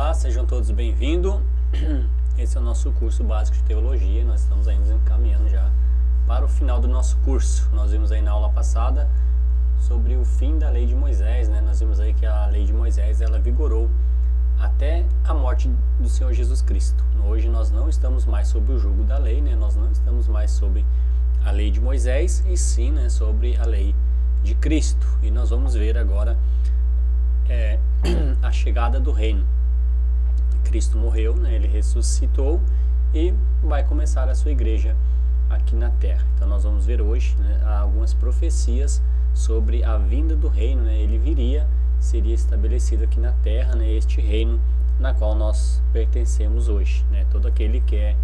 Olá, sejam todos bem-vindos. Esse é o nosso curso básico de teologia. Nós estamos ainda encaminhando já para o final do nosso curso. Nós vimos aí na aula passada sobre o fim da lei de Moisés, né? Nós vimos aí que a lei de Moisés ela vigorou até a morte do Senhor Jesus Cristo. Hoje nós não estamos mais sob o jugo da lei, né? Nós não estamos mais sob a lei de Moisés, e sim, né, sobre a lei de Cristo. E nós vamos ver agora a chegada do reino. Cristo morreu, né, ele ressuscitou e vai começar a sua igreja aqui na terra. Então nós vamos ver hoje, né, algumas profecias sobre a vinda do reino, né? Ele viria, seria estabelecido aqui na terra, né, este reino na qual nós pertencemos hoje, né? Todo aquele que é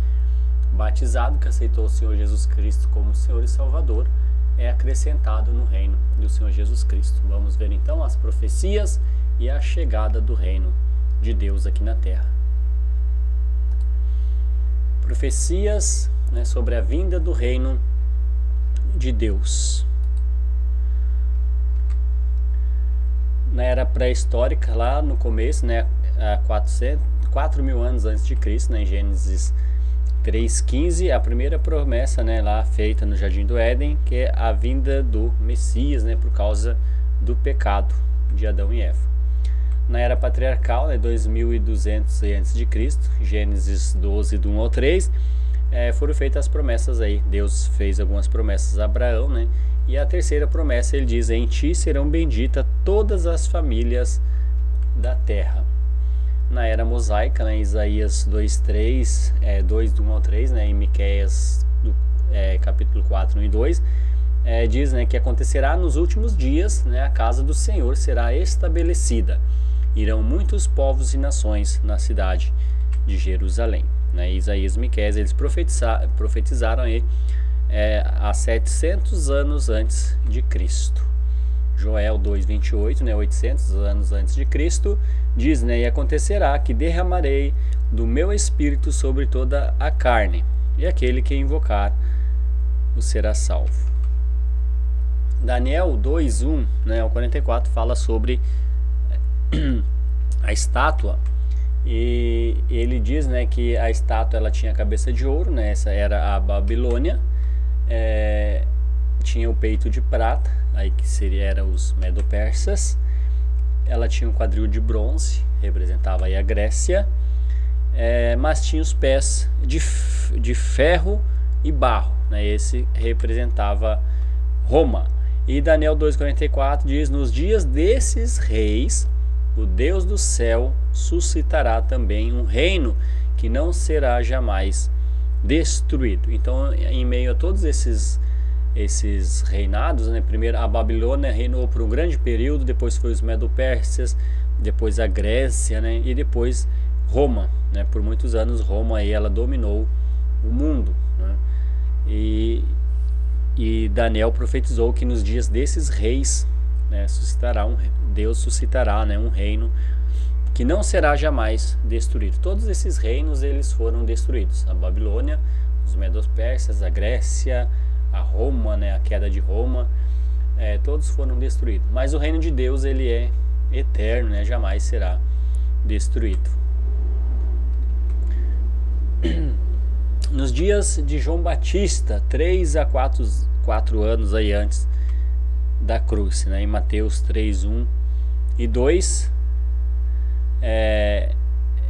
batizado, que aceitou o Senhor Jesus Cristo como Senhor e Salvador, é acrescentado no reino do Senhor Jesus Cristo. Vamos ver então as profecias e a chegada do reino de Deus aqui na terra. Profecias, né, sobre a vinda do reino de Deus. Na era pré-histórica, lá no começo, né, há 4.000 anos antes de Cristo, né, em Gênesis 3:15, a primeira promessa, né, lá feita no Jardim do Éden, que é a vinda do Messias, né, por causa do pecado de Adão e Eva. Na era patriarcal, né, 2.200 a.C., Gênesis 12, do 1 ao 3, foram feitas as promessas aí. Deus fez algumas promessas a Abraão, né, e a terceira promessa ele diz: em ti serão benditas todas as famílias da terra. Na era mosaica, né, Isaías 2:3, 2 do 1 ao 3, né, em Miqueias capítulo 4, 1 e 2, diz, né, que acontecerá nos últimos dias, né, a casa do Senhor será estabelecida. Irão muitos povos e nações na cidade de Jerusalém. Né, Isaías e Miqueias, eles profetizaram aí há 700 anos antes de Cristo. Joel 2:28, né, 800 anos antes de Cristo, diz, né, e acontecerá que derramarei do meu espírito sobre toda a carne, e aquele que invocar o será salvo. Daniel 2:1, né, ao 44, fala sobre a estátua, e ele diz, né, que a estátua ela tinha cabeça de ouro, né, essa era a Babilônia, tinha o peito de prata, aí que eram os medo-persas. Ela tinha um quadril de bronze, representava aí a Grécia, mas tinha os pés de ferro e barro, né? Esse representava Roma. E Daniel 2:44 diz: nos dias desses reis, o Deus do céu suscitará também um reino que não será jamais destruído. Então, em meio a todos esses reinados, né, primeiro a Babilônia reinou por um grande período, depois foi os Medo-Persas, depois a Grécia, né, e depois Roma, né, por muitos anos Roma aí ela dominou o mundo, né, e Daniel profetizou que nos dias desses reis, né, Deus suscitará, né, um reino que não será jamais destruído. Todos esses reinos eles foram destruídos: a Babilônia, os Medo-Persas, a Grécia, a Roma, né, a queda de Roma, todos foram destruídos. Mas o reino de Deus ele é eterno, né, jamais será destruído. Nos dias de João Batista, 3 a 4 anos aí antes da cruz, né, em Mateus 3:1 e 2,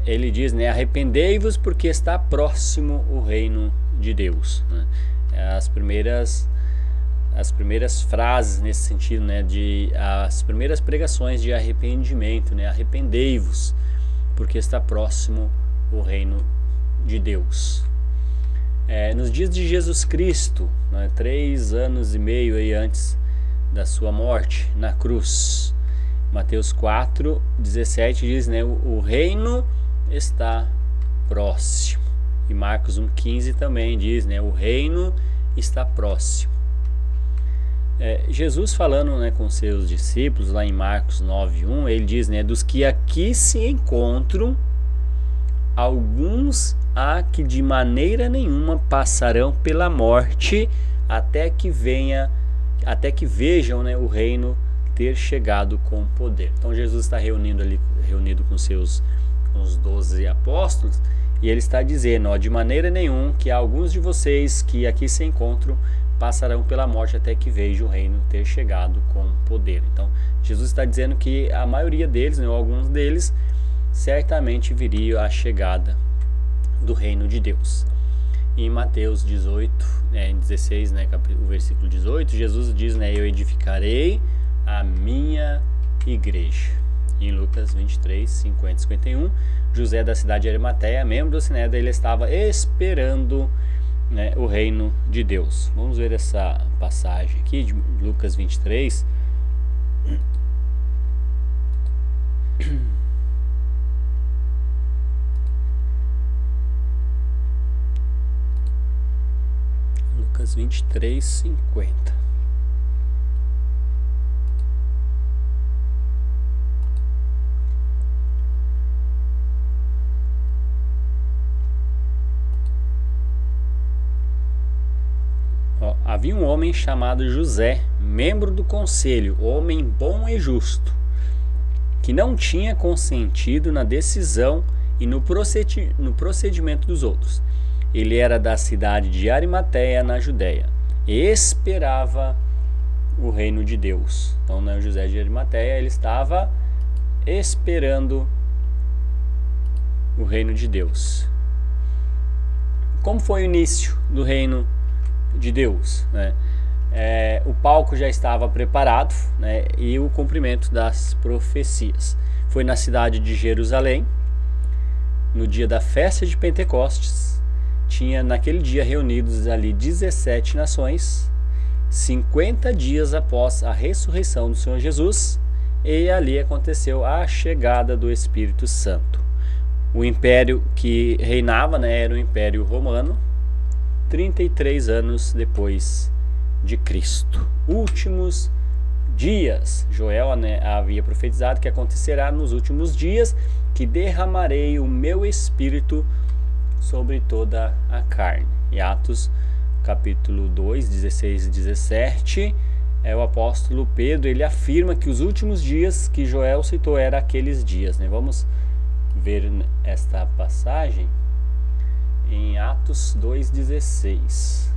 ele diz, né, arrependei-vos porque está próximo o reino de Deus, né? As primeiras frases nesse sentido, né, as primeiras pregações de arrependimento, né, arrependei-vos, porque está próximo o reino de Deus. Nos dias de Jesus Cristo, né, 3 anos e meio aí antes da sua morte na cruz, Mateus 4:17 diz, né, o reino está próximo. E Marcos 1:15 também diz, né, o reino está próximo. Jesus falando, né, com seus discípulos lá em Marcos 9:1, ele diz, né, dos que aqui se encontram, alguns há que de maneira nenhuma passarão pela morte até que vejam, né, o reino ter chegado com poder. Então Jesus está reunido com seus os 12 apóstolos, e ele está dizendo, ó, de maneira nenhuma que alguns de vocês que aqui se encontram passarão pela morte até que veja o reino ter chegado com poder. Então, Jesus está dizendo que a maioria deles, né, ou alguns deles, certamente viria a chegada do reino de Deus. Em Mateus 18, em 16, né, o versículo 18, Jesus diz, né, eu edificarei a minha igreja. Em Lucas 23, 50 e 51, José da cidade de Arimateia, membro do Sinédrio, ele estava esperando, né, o reino de Deus. Vamos ver essa passagem aqui de Lucas 23. Lucas 23, 50. Havia um homem chamado José, membro do conselho, homem bom e justo, que não tinha consentido na decisão e no procedimento dos outros. Ele era da cidade de Arimateia, na Judéia, e esperava o reino de Deus. Então, né, José de Arimateia, ele estava esperando o reino de Deus. Como foi o início do reino de Deus, né? O palco já estava preparado, né, e o cumprimento das profecias. Foi na cidade de Jerusalém, no dia da festa de Pentecostes. Tinha naquele dia reunidos ali 17 nações, 50 dias após a ressurreição do Senhor Jesus, e ali aconteceu a chegada do Espírito Santo. O império que reinava, né, era o Império Romano, 33 anos depois de Cristo. Últimos dias. Joel, né, havia profetizado que acontecerá nos últimos dias, que derramarei o meu espírito sobre toda a carne. E Atos capítulo 2, 16 e 17, o apóstolo Pedro, ele afirma que os últimos dias que Joel citou eram aqueles dias, né? Vamos ver esta passagem em Atos 2,16.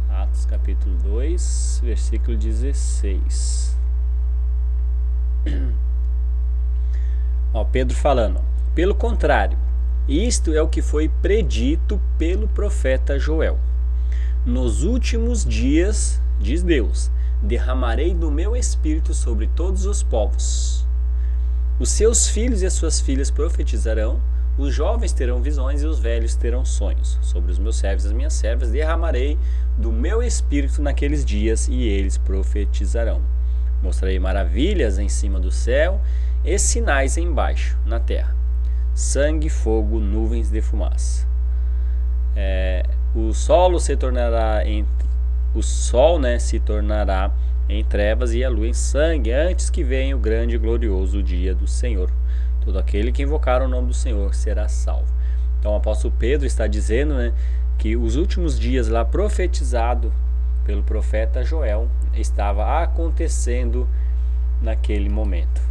Atos capítulo 2, versículo 16. Pedro falando: pelo contrário, isto é o que foi predito pelo profeta Joel. Nos últimos dias, diz Deus, derramarei do meu espírito sobre todos os povos. Os seus filhos e as suas filhas profetizarão, os jovens terão visões e os velhos terão sonhos. Sobre os meus servos e as minhas servas derramarei do meu espírito naqueles dias, e eles profetizarão. Mostrarei maravilhas em cima do céu e sinais embaixo, na terra: sangue, fogo, nuvens de fumaça. O sol se tornará em trevas e a lua em sangue, antes que venha o grande e glorioso dia do Senhor. Todo aquele que invocar o nome do Senhor será salvo. Então o apóstolo Pedro está dizendo, né, que os últimos dias lá profetizado pelo profeta Joel estava acontecendo naquele momento.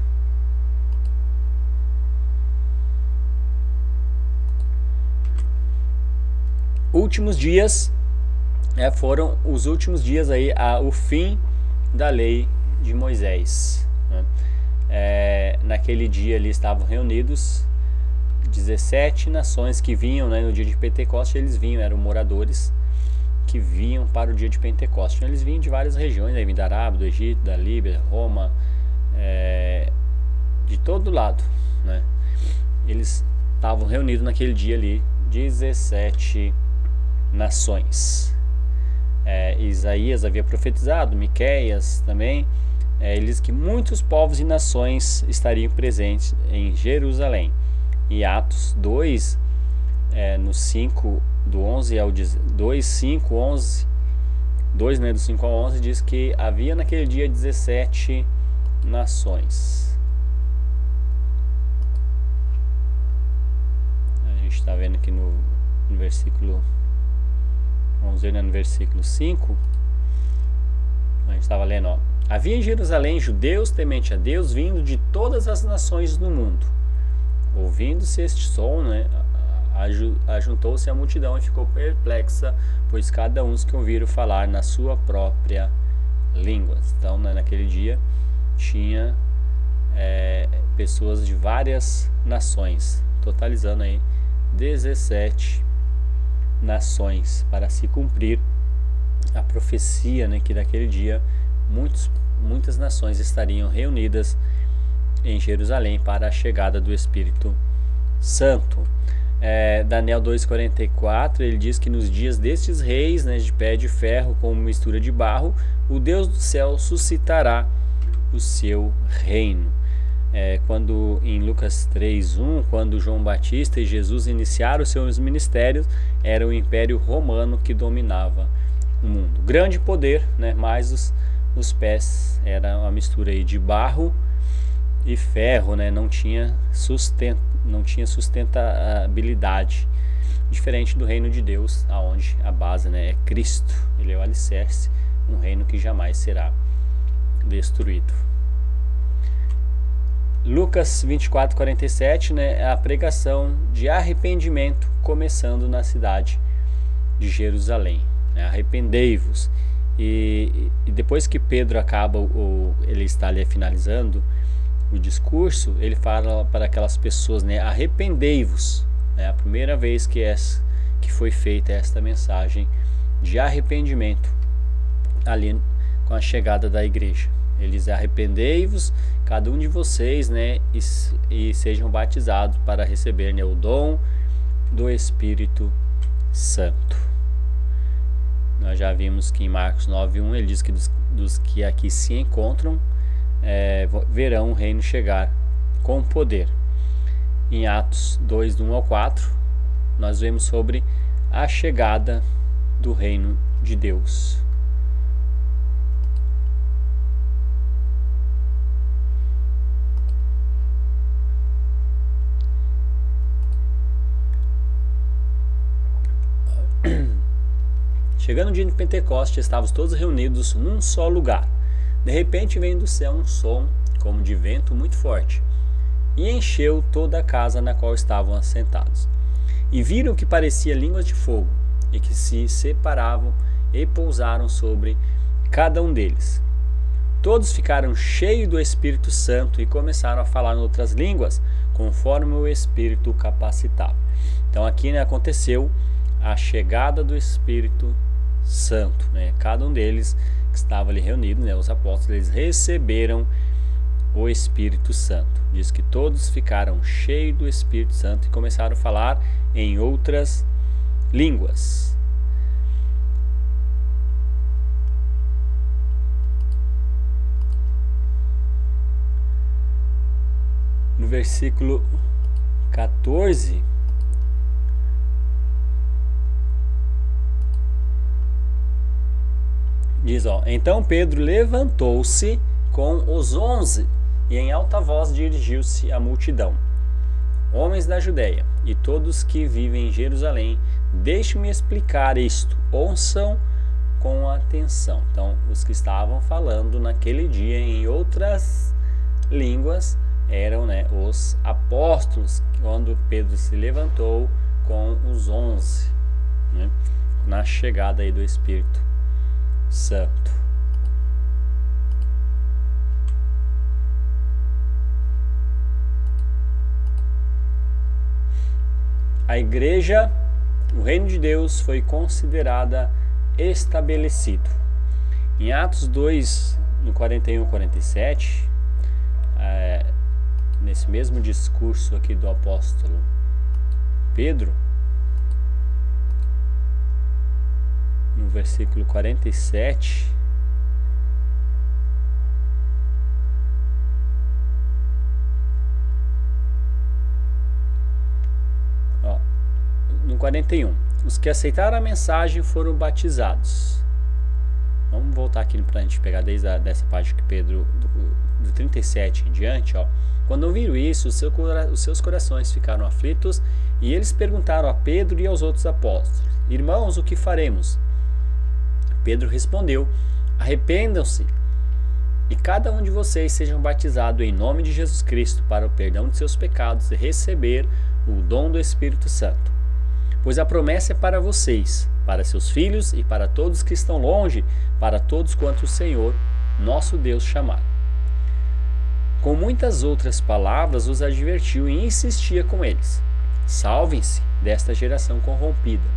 Últimos dias, foram os últimos dias aí, o fim da lei de Moisés, né? Naquele dia ali estavam reunidos 17 nações que vinham, né, no dia de Pentecostes. Eles vinham, eram moradores que vinham para o dia de Pentecostes. Eles vinham de várias regiões, né, da Arábia, do Egito, da Líbia, Roma, de todo lado, né? Eles estavam reunidos naquele dia ali, 17 nações. Isaías havia profetizado, Miqueias também, eles que muitos povos e nações estariam presentes em Jerusalém. E Atos 2, no 5, do 11 ao 2, 5, 11, 2, né, do 5 ao 11, diz que havia naquele dia 17 nações. A gente está vendo aqui no versículo Vamos ver, né, no versículo 5. A gente estava lendo, ó. Havia em Jerusalém judeus temente a Deus vindo de todas as nações do mundo. Ouvindo-se este som, né, ajuntou-se a multidão e ficou perplexa, pois cada um que ouviram falar na sua própria língua. Então, né, naquele dia tinha pessoas de várias nações, totalizando aí 17 nações, para se cumprir a profecia, né, que naquele dia muitas nações estariam reunidas em Jerusalém para a chegada do Espírito Santo. Daniel 2,44, ele diz que nos dias destes reis, né, de pé de ferro com mistura de barro, o Deus do céu suscitará o seu reino. Quando em Lucas 3:1, quando João Batista e Jesus iniciaram os seus ministérios, era o Império Romano que dominava o mundo. Grande poder, né? Mas os pés era uma mistura aí de barro e ferro, né? Não tinha sustentabilidade, diferente do reino de Deus, aonde a base, né, é Cristo. Ele é o alicerce, um reino que jamais será destruído. Lucas 24:47, né, é a pregação de arrependimento começando na cidade de Jerusalém. Arrependei-vos. E depois que Pedro acaba, ele está ali finalizando o discurso, ele fala para aquelas pessoas, né, arrependei-vos. É a primeira vez que foi feita esta mensagem de arrependimento ali com a chegada da igreja. Eles arrependei-vos, cada um de vocês, né, e sejam batizados para receber, né, o dom do Espírito Santo. Nós já vimos que em Marcos 9:1 ele diz que dos que aqui se encontram verão o reino chegar com poder. Em Atos 2:1 ao 4 nós vemos sobre a chegada do reino de Deus. Chegando o dia de Pentecostes, estávamos todos reunidos num só lugar. De repente veio do céu um som, como de vento muito forte, e encheu toda a casa na qual estavam assentados. E viram que parecia línguas de fogo, e que se separavam e pousaram sobre cada um deles. Todos ficaram cheios do Espírito Santo e começaram a falar em outras línguas, conforme o Espírito capacitava. Então aqui, né, aconteceu a chegada do Espírito Santo, né? Cada um deles que estava ali reunido, né, os apóstolos, eles receberam o Espírito Santo. Diz que todos ficaram cheios do Espírito Santo e começaram a falar em outras línguas. No versículo 14, diz, ó, então Pedro levantou-se com os 11 e em alta voz dirigiu-se à multidão. Homens da Judéia e todos que vivem em Jerusalém, deixe-me explicar isto, ouçam com atenção. Então, os que estavam falando naquele dia em outras línguas eram, né, os apóstolos, quando Pedro se levantou com os 11, né, na chegada aí do Espírito Santo. A igreja, o reino de Deus foi considerada estabelecido. Em Atos 2, no 41 e 47, nesse mesmo discurso aqui do apóstolo Pedro, no versículo 47, ó, no 41, os que aceitaram a mensagem foram batizados. Vamos voltar aqui para a gente pegar desde dessa parte que Pedro, do 37 em diante, ó. Quando ouviram isso, os seus corações ficaram aflitos e eles perguntaram a Pedro e aos outros apóstolos: irmãos, o que faremos? Pedro respondeu: arrependam-se e cada um de vocês sejam batizados em nome de Jesus Cristo para o perdão de seus pecados e receber o dom do Espírito Santo. Pois a promessa é para vocês, para seus filhos e para todos que estão longe, para todos quanto o Senhor, nosso Deus, chamar. Com muitas outras palavras os advertiu e insistia com eles: salvem-se desta geração corrompida.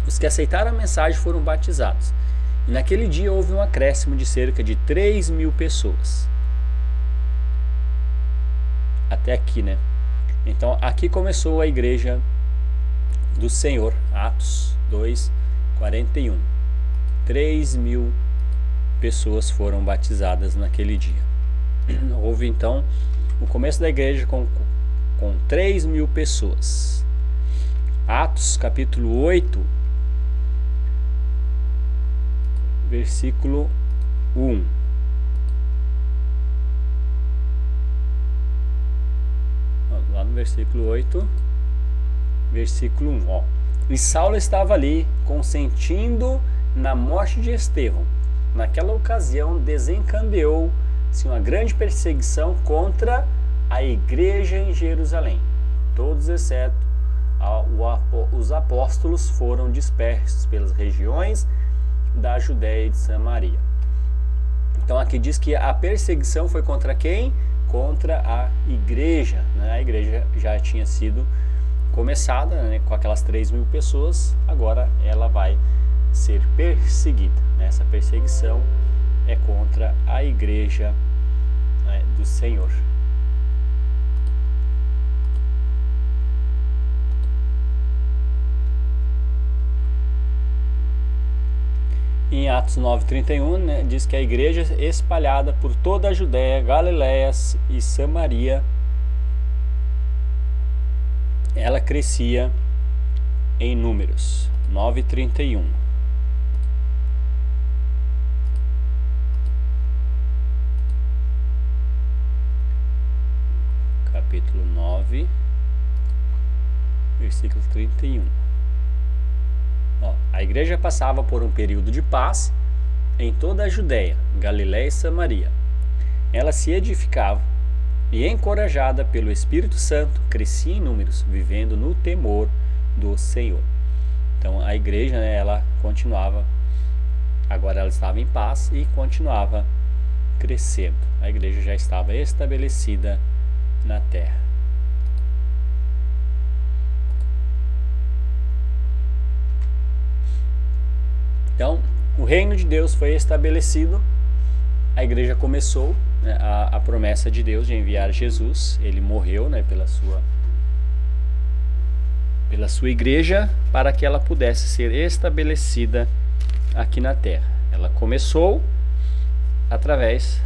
Os que aceitaram a mensagem foram batizados. E naquele dia houve um acréscimo de cerca de 3.000 pessoas. Até aqui, né? Então, aqui começou a igreja do Senhor. Atos 2, 41. 3.000 pessoas foram batizadas naquele dia. Houve, então, o começo da igreja com 3.000 pessoas. Atos, capítulo 8, versículo 1. Lá no versículo 8, versículo 1. Ó. E Saulo estava ali, consentindo na morte de Estevão. Naquela ocasião, desencadeou-se uma grande perseguição contra a igreja em Jerusalém. Todos, exceto os apóstolos, foram dispersos pelas regiões da Judéia e de Samaria. Então aqui diz que a perseguição foi contra quem? Contra a igreja, né? A igreja já tinha sido começada, né, com aquelas 3.000 pessoas, agora ela vai ser perseguida, né? Essa perseguição é contra a igreja, né, do Senhor. Em Atos 9:31, né, diz que a igreja espalhada por toda a Judéia, Galiléia e Samaria, ela crescia em números. 9:31. Capítulo 9, versículo 31. A igreja passava por um período de paz em toda a Judéia, Galiléia e Samaria. Ela se edificava e, encorajada pelo Espírito Santo, crescia em números, vivendo no temor do Senhor. Então a igreja, né, ela continuava, agora ela estava em paz e continuava crescendo. A igreja já estava estabelecida na terra. Então, o reino de Deus foi estabelecido, a igreja começou, né, a promessa de Deus de enviar Jesus. Ele morreu, né, pela sua igreja, para que ela pudesse ser estabelecida aqui na terra. Ela começou através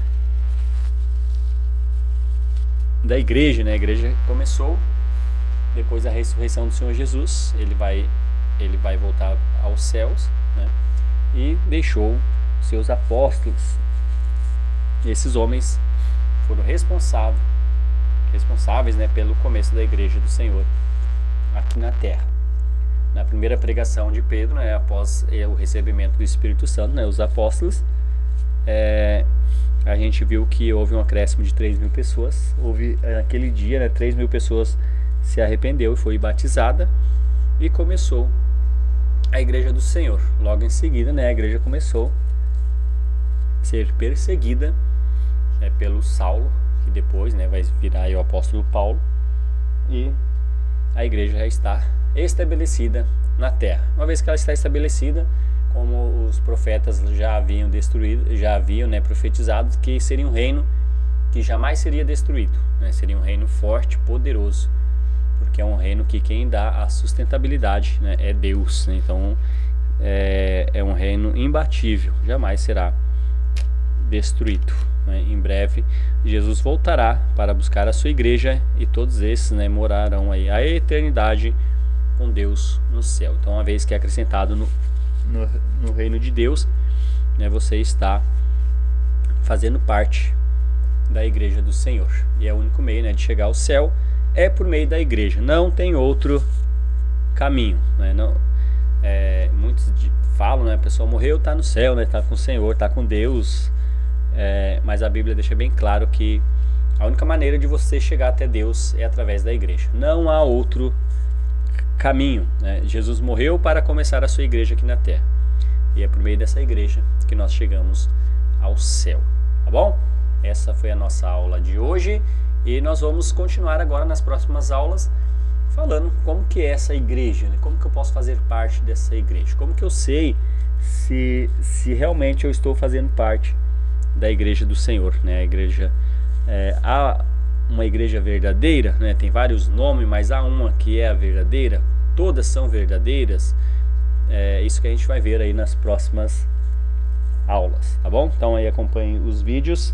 da igreja, né? A igreja começou depois da ressurreição do Senhor Jesus. Ele vai voltar aos céus, né? E deixou seus apóstolos. Esses homens foram responsáveis, né, pelo começo da igreja do Senhor aqui na terra. Na primeira pregação de Pedro, né, após o recebimento do Espírito Santo, né, os apóstolos, a gente viu que houve um acréscimo de 3.000 pessoas. Houve naquele dia, né, 3.000 pessoas se arrependeu e foi batizada, e começou a igreja do Senhor. Logo em seguida, né, a igreja começou a ser perseguida, né, pelo Saulo, que depois, né, vai virar aí o apóstolo Paulo, e a igreja já está estabelecida na terra. Uma vez que ela está estabelecida, como os profetas já haviam né, profetizado, que seria um reino que jamais seria destruído, né, seria um reino forte, poderoso, porque é um reino que quem dá a sustentabilidade, né, é Deus, né? Então é um reino imbatível, jamais será destruído, né? Em breve Jesus voltará para buscar a sua igreja, e todos esses, né, morarão aí a eternidade com Deus no céu. Então, uma vez que é acrescentado no reino de Deus, né, você está fazendo parte da igreja do Senhor, e é o único meio, né, de chegar ao céu é por meio da igreja. Não tem outro caminho, né? Não, muitos muitos falam, né? A pessoa morreu, está no céu, né? Está com o Senhor, está com Deus. Mas a Bíblia deixa bem claro que a única maneira de você chegar até Deus é através da igreja. Não há outro caminho, né? Jesus morreu para começar a sua igreja aqui na terra. E é por meio dessa igreja que nós chegamos ao céu. Tá bom? Essa foi a nossa aula de hoje. E nós vamos continuar agora nas próximas aulas falando como que é essa igreja, né? Como que eu posso fazer parte dessa igreja. Como que eu sei se realmente eu estou fazendo parte da igreja do Senhor, né? A igreja, há uma igreja verdadeira, né? Tem vários nomes, mas há uma que é a verdadeira. Todas são verdadeiras. É isso que a gente vai ver aí nas próximas aulas, tá bom? Então aí acompanhe os vídeos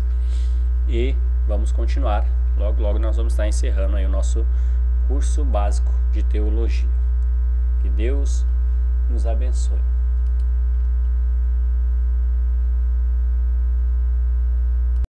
e vamos continuar. Logo, logo nós vamos estar encerrando aí o nosso curso básico de teologia. Que Deus nos abençoe.